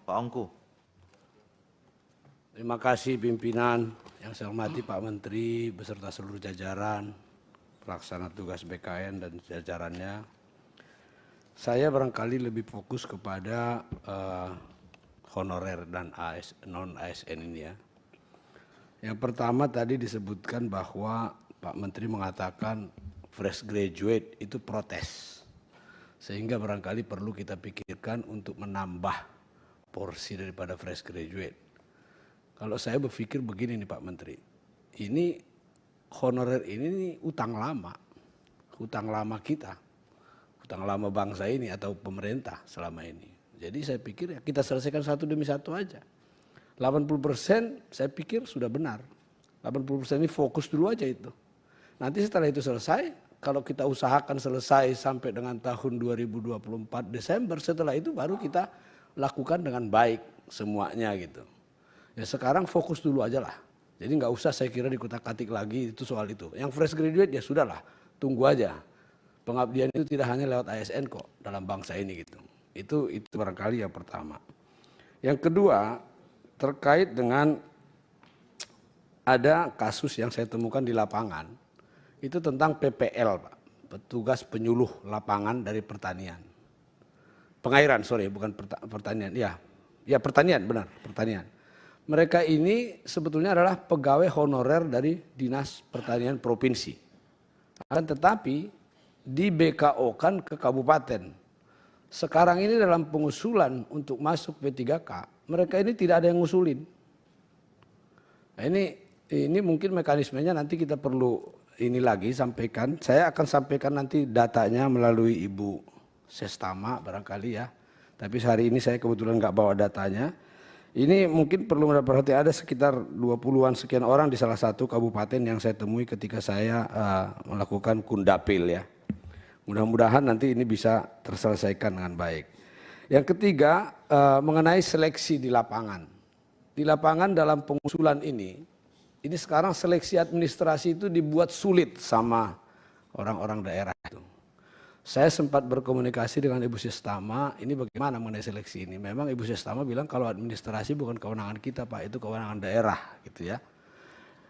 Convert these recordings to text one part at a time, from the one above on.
Pak Ongku. Terima kasih pimpinan, yang saya hormati Pak Menteri beserta seluruh jajaran, pelaksana tugas BKN dan jajarannya. Saya barangkali lebih fokus kepada honorer dan non-ASN ini ya. Yang pertama tadi disebutkan bahwa Pak Menteri mengatakan fresh graduate itu protes. Sehingga barangkali perlu kita pikirkan untuk menambah porsi daripada fresh graduate. Kalau saya berpikir begini nih Pak Menteri, ini honorer ini utang lama kita, utang lama bangsa ini atau pemerintah selama ini. Jadi saya pikir ya kita selesaikan satu demi satu aja. 80% saya pikir sudah benar, 80% ini fokus dulu aja itu. Nanti setelah itu selesai, kalau kita usahakan selesai sampai dengan tahun 2024 Desember, setelah itu baru kita lakukan dengan baik semuanya gitu. Ya sekarang fokus dulu aja lah. Jadi nggak usah saya kira dikutak-katik lagi itu soal itu. Yang fresh graduate ya sudahlah, tunggu aja. Pengabdian itu tidak hanya lewat ASN kok dalam bangsa ini gitu. Itu barangkali yang pertama. Yang kedua terkait dengan ada kasus yang saya temukan di lapangan. Itu tentang PPL Pak, petugas penyuluh lapangan dari pertanian. Pengairan, sorry bukan pertanian. Ya pertanian benar, pertanian. Mereka ini sebetulnya adalah pegawai honorer dari Dinas Pertanian Provinsi. Akan tetapi di BKO-kan ke kabupaten. Sekarang ini dalam pengusulan untuk masuk P3K, mereka ini tidak ada yang ngusulin. Nah, ini mungkin mekanismenya nanti kita perlu ini lagi sampaikan. Saya akan sampaikan nanti datanya melalui Ibu Sestama barangkali ya. Tapi hari ini saya kebetulan nggak bawa datanya. Ini mungkin perlu mendapat perhatian, ada sekitar 20-an sekian orang di salah satu kabupaten yang saya temui ketika saya melakukan kundapil ya. Mudah-mudahan nanti ini bisa terselesaikan dengan baik. Yang ketiga mengenai seleksi di lapangan. Di lapangan dalam pengusulan ini sekarang seleksi administrasi itu dibuat sulit sama orang-orang daerah itu. Saya sempat berkomunikasi dengan Ibu Sestama, ini bagaimana mengenai seleksi ini. Memang Ibu Sestama bilang kalau administrasi bukan kewenangan kita Pak, itu kewenangan daerah gitu ya.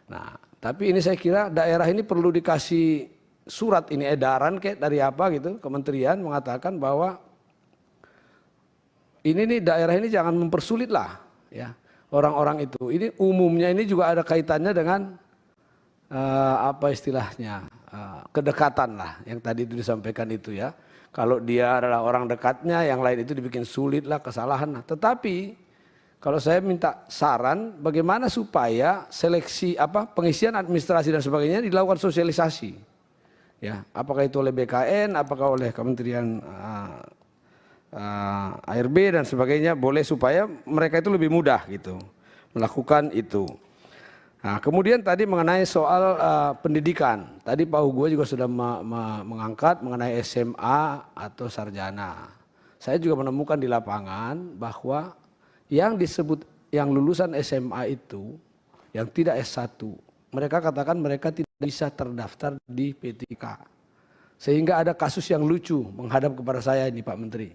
Nah, tapi ini saya kira daerah ini perlu dikasih surat ini edaran kayak dari apa gitu, kementerian mengatakan bahwa ini nih daerah ini jangan mempersulit lah ya orang-orang itu. Ini umumnya ini juga ada kaitannya dengan apa istilahnya kedekatan lah yang tadi itu disampaikan itu ya. Kalau dia adalah orang dekatnya, yang lain itu dibikin sulit lah, kesalahan lah. Tetapi kalau saya minta saran bagaimana supaya seleksi pengisian administrasi dan sebagainya dilakukan sosialisasi. Ya, apakah itu oleh BKN, apakah oleh Kementerian ARB dan sebagainya, boleh supaya mereka itu lebih mudah gitu melakukan itu. Nah, kemudian tadi mengenai soal pendidikan, tadi Pak Hugo juga sudah mengangkat mengenai SMA atau sarjana. Saya juga menemukan di lapangan bahwa yang disebut yang lulusan SMA itu, yang tidak S1, mereka katakan mereka tidak bisa terdaftar di P3K. Sehingga ada kasus yang lucu menghadap kepada saya ini Pak Menteri.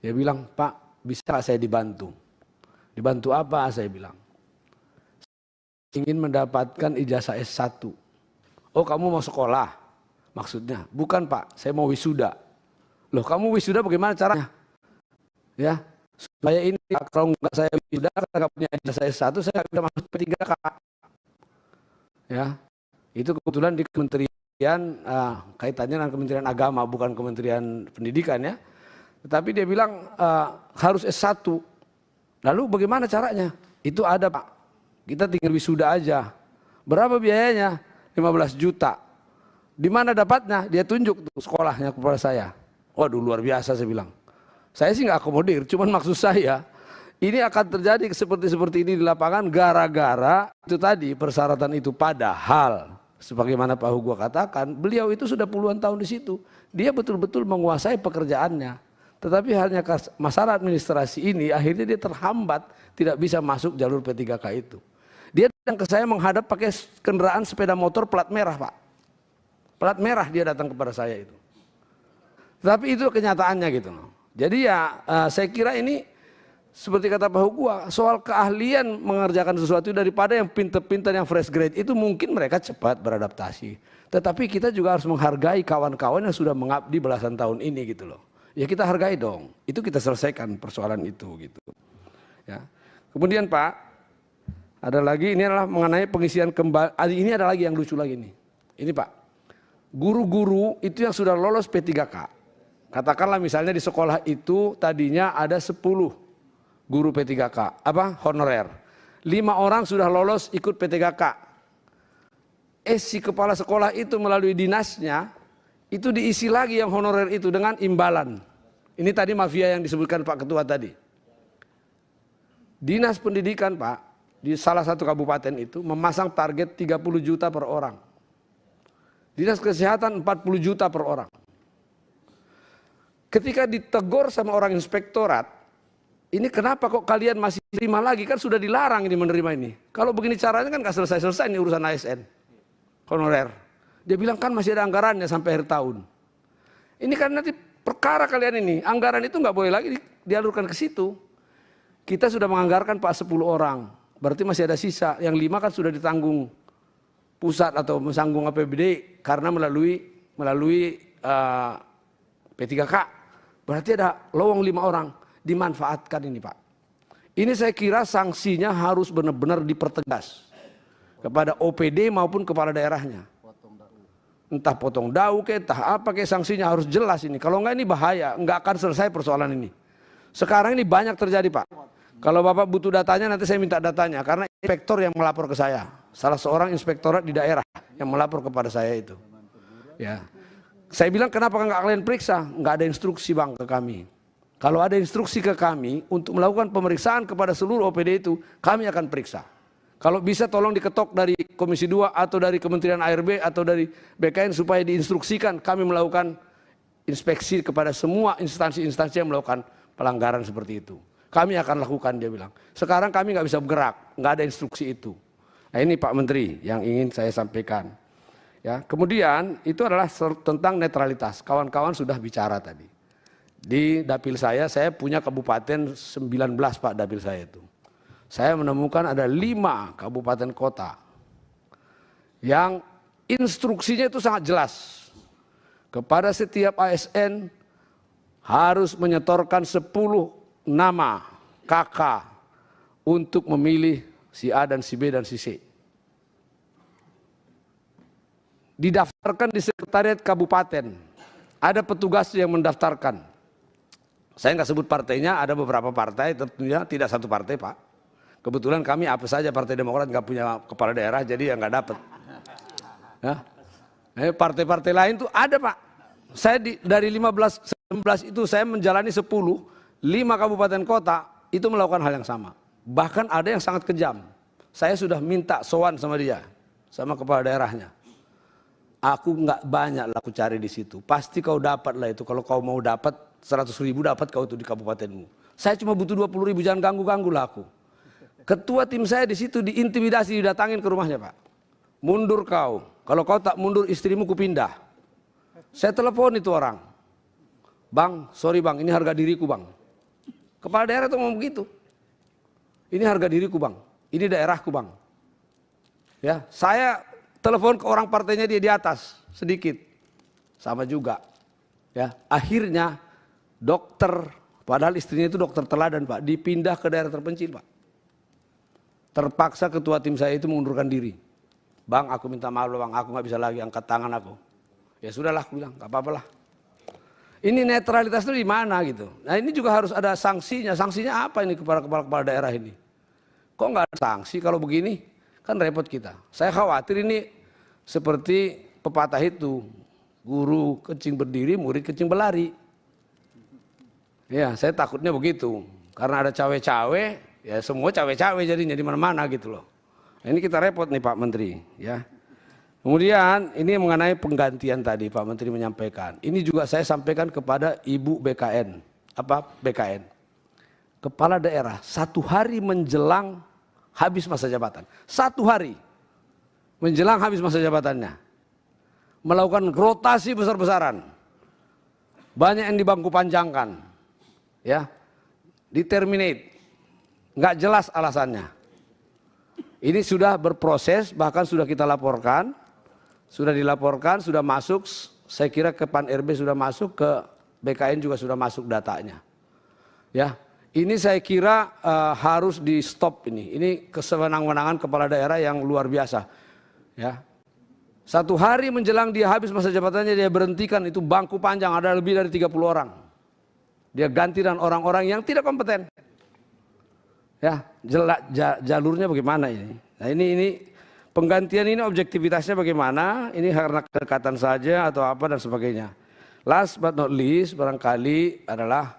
Dia bilang, Pak bisa saya dibantu? Dibantu apa? Saya bilang. Ingin mendapatkan ijazah S1. Oh kamu mau sekolah maksudnya? Bukan Pak, saya mau wisuda. Loh kamu wisuda bagaimana caranya? Ya, supaya ini kalau nggak saya wisuda, nggak punya ijazah S1, saya nggak bisa masuk P3K. Ya, itu kebetulan di kementerian, kaitannya dengan Kementerian Agama, bukan Kementerian Pendidikan ya. Tetapi dia bilang harus S1. Lalu bagaimana caranya? Itu ada Pak. Kita tinggal wisuda aja. Berapa biayanya? 15 juta. Di mana dapatnya? Dia tunjuk tuh sekolahnya kepada saya. Waduh luar biasa saya bilang. Saya sih nggak akomodir, cuman maksud saya ini akan terjadi seperti ini di lapangan gara-gara itu tadi persyaratan itu. Padahal sebagaimana Pak Hugo katakan, beliau itu sudah puluhan tahun di situ. Dia betul-betul menguasai pekerjaannya. Tetapi hanya masalah administrasi ini akhirnya dia terhambat, tidak bisa masuk jalur P3K itu. Dia datang ke saya menghadap pakai kendaraan sepeda motor plat merah Pak. Plat merah dia datang kepada saya itu. Tapi itu kenyataannya gitu loh. Jadi ya saya kira ini seperti kata Pak gua, soal keahlian mengerjakan sesuatu daripada yang pinter-pinter yang fresh grade itu mungkin mereka cepat beradaptasi. Tetapi kita juga harus menghargai kawan-kawan yang sudah mengabdi belasan tahun ini gitu loh. Ya kita hargai dong. Itu kita selesaikan persoalan itu gitu. Ya. Kemudian Pak, ada lagi ini adalah mengenai pengisian kembali. Ini ada lagi yang lucu lagi nih. Ini Pak, guru-guru itu yang sudah lolos P3K. Katakanlah misalnya di sekolah itu tadinya ada 10 guru P3K, honorer. 5 orang sudah lolos ikut P3K. Si kepala sekolah itu melalui dinasnya, itu diisi lagi yang honorer itu dengan imbalan. Ini tadi mafia yang disebutkan Pak Ketua tadi. Dinas Pendidikan Pak, di salah satu kabupaten itu memasang target 30 juta per orang. Dinas Kesehatan 40 juta per orang. Ketika ditegur sama orang inspektorat, ini kenapa kok kalian masih terima lagi? Kan sudah dilarang ini menerima ini. Kalau begini caranya kan gak selesai-selesai ini urusan ASN. Honorer. Dia bilang kan masih ada anggarannya sampai akhir tahun. Ini kan nanti perkara kalian ini. Anggaran itu gak boleh lagi dialurkan ke situ. Kita sudah menganggarkan Pak 10 orang. Berarti masih ada sisa. Yang 5 kan sudah ditanggung pusat atau menanggung APBD karena melalui P3K. Berarti ada lowong 5 orang. Dimanfaatkan ini Pak. Ini saya kira sanksinya harus benar-benar dipertegas kepada OPD maupun kepala daerahnya. Entah potong daun entah apa sanksinya harus jelas ini. Kalau enggak ini bahaya, enggak akan selesai persoalan ini. Sekarang ini banyak terjadi Pak. Kalau Bapak butuh datanya nanti saya minta datanya karena inspektor yang melapor ke saya. Salah seorang inspektorat di daerah yang melapor kepada saya itu. Ya. Saya bilang kenapa enggak kalian periksa? Enggak ada instruksi Bang ke kami. Kalau ada instruksi ke kami untuk melakukan pemeriksaan kepada seluruh OPD itu, kami akan periksa. Kalau bisa tolong diketok dari Komisi 2 atau dari Kementerian ARB atau dari BKN supaya diinstruksikan kami melakukan inspeksi kepada semua instansi-instansi yang melakukan pelanggaran seperti itu. Kami akan lakukan dia bilang. Sekarang kami nggak bisa bergerak, nggak ada instruksi itu. Nah ini Pak Menteri yang ingin saya sampaikan. Ya, kemudian itu adalah tentang netralitas. Kawan-kawan sudah bicara tadi. Di dapil saya punya kabupaten 19 Pak dapil saya itu. Saya menemukan ada 5 kabupaten kota yang instruksinya itu sangat jelas. Kepada setiap ASN harus menyetorkan 10 nama kakak untuk memilih si A dan si B dan si C. Didaftarkan di sekretariat kabupaten. Ada petugas yang mendaftarkan. Saya nggak sebut partainya, ada beberapa partai, tentunya tidak satu partai Pak. Kebetulan kami apa saja Partai Demokrat nggak punya kepala daerah, jadi ya nggak dapat. Ya. Partai-partai lain tuh ada Pak. Saya dari 15-19 itu saya menjalani 5 kabupaten kota itu melakukan hal yang sama. Bahkan ada yang sangat kejam. Saya sudah minta sowan sama dia, sama kepala daerahnya. Aku nggak banyak lah aku cari di situ. Pasti kau dapat lah itu. Kalau kau mau dapat 100.000 dapat kau itu di kabupatenmu. Saya cuma butuh 20.000, jangan ganggu-ganggu lah aku. Ketua tim saya di situ diintimidasi, didatangin ke rumahnya Pak. Mundur kau. Kalau kau tak mundur istrimu kupindah. Saya telepon itu orang. Bang, sorry bang, ini harga diriku bang. Kepala daerah itu ngomong begitu. Ini harga diriku bang. Ini daerahku bang. Ya, saya telepon ke orang partainya dia di atas sedikit. Sama juga. Ya, akhirnya dokter, padahal istrinya itu dokter teladan Pak, dipindah ke daerah terpencil Pak. Terpaksa ketua tim saya itu mengundurkan diri. Bang, aku minta maaf loh bang, aku nggak bisa lagi angkat tangan aku. Ya sudahlah, aku bilang, nggak apa-apa lah. Ini netralitas itu di mana gitu. Nah ini juga harus ada sanksinya. Sanksinya apa ini kepada kepala daerah ini? Kok nggak ada sanksi kalau begini? Kan repot kita. Saya khawatir ini seperti pepatah itu. Guru kencing berdiri, murid kencing berlari. Ya, saya takutnya begitu. Karena ada cawe-cawe, ya semua cawe-cawe jadinya di mana-mana gitu loh. Nah, ini kita repot nih Pak Menteri, ya. Kemudian ini mengenai penggantian tadi Pak Menteri menyampaikan. Ini juga saya sampaikan kepada Ibu BKN. Apa BKN? Kepala daerah 1 hari menjelang habis masa jabatan. 1 hari menjelang habis masa jabatannya. Melakukan rotasi besar-besaran. Banyak yang dibangku panjangkan. Ya. Di terminate. nggak jelas alasannya. Ini sudah berproses, bahkan sudah kita laporkan, sudah dilaporkan, sudah masuk, saya kira ke Pan-RB sudah masuk, ke BKN juga sudah masuk datanya. Ya, ini saya kira harus di stop ini. Ini kesewenang-wenangan kepala daerah yang luar biasa. Ya, 1 hari menjelang dia habis masa jabatannya dia berhentikan itu bangku panjang ada lebih dari 30 orang. Dia ganti dengan orang-orang yang tidak kompeten. Ya, jalurnya bagaimana ini? Nah ini penggantian ini objektivitasnya bagaimana? Ini karena kedekatan saja atau apa dan sebagainya. Last but not least barangkali adalah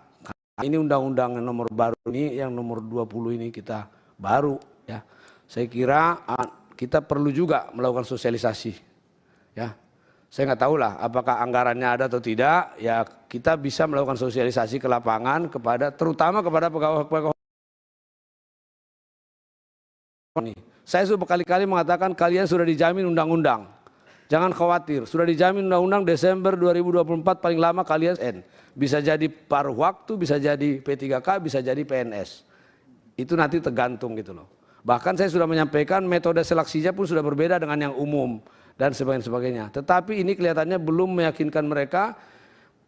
ini undang-undang nomor baru ini yang nomor 20 ini kita baru ya. Saya kira kita perlu juga melakukan sosialisasi ya. Saya nggak tahu lah apakah anggarannya ada atau tidak ya, kita bisa melakukan sosialisasi ke lapangan kepada terutama kepada pegawai-pegawai. Saya sudah berkali-kali mengatakan kalian sudah dijamin undang-undang. Jangan khawatir, sudah dijamin undang-undang Desember 2024 paling lama kalian N. Bisa jadi paruh waktu, bisa jadi P3K, bisa jadi PNS. Itu nanti tergantung gitu loh. Bahkan saya sudah menyampaikan metode seleksinya pun sudah berbeda dengan yang umum dan sebagainya. Tetapi ini kelihatannya belum meyakinkan mereka.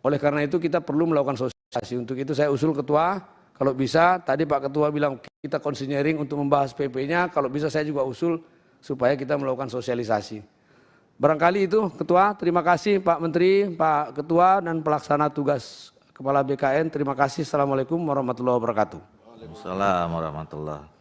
Oleh karena itu kita perlu melakukan sosialisasi. Untuk itu saya usul ketua, kalau bisa tadi Pak Ketua bilang kita konsinyering untuk membahas PP-nya. Kalau bisa saya juga usul supaya kita melakukan sosialisasi. Barangkali itu Ketua, terima kasih Pak Menteri, Pak Ketua dan pelaksana tugas Kepala BKN. Terima kasih. Assalamualaikum warahmatullahi wabarakatuh. Waalaikumsalam warahmatullahi wabarakatuh.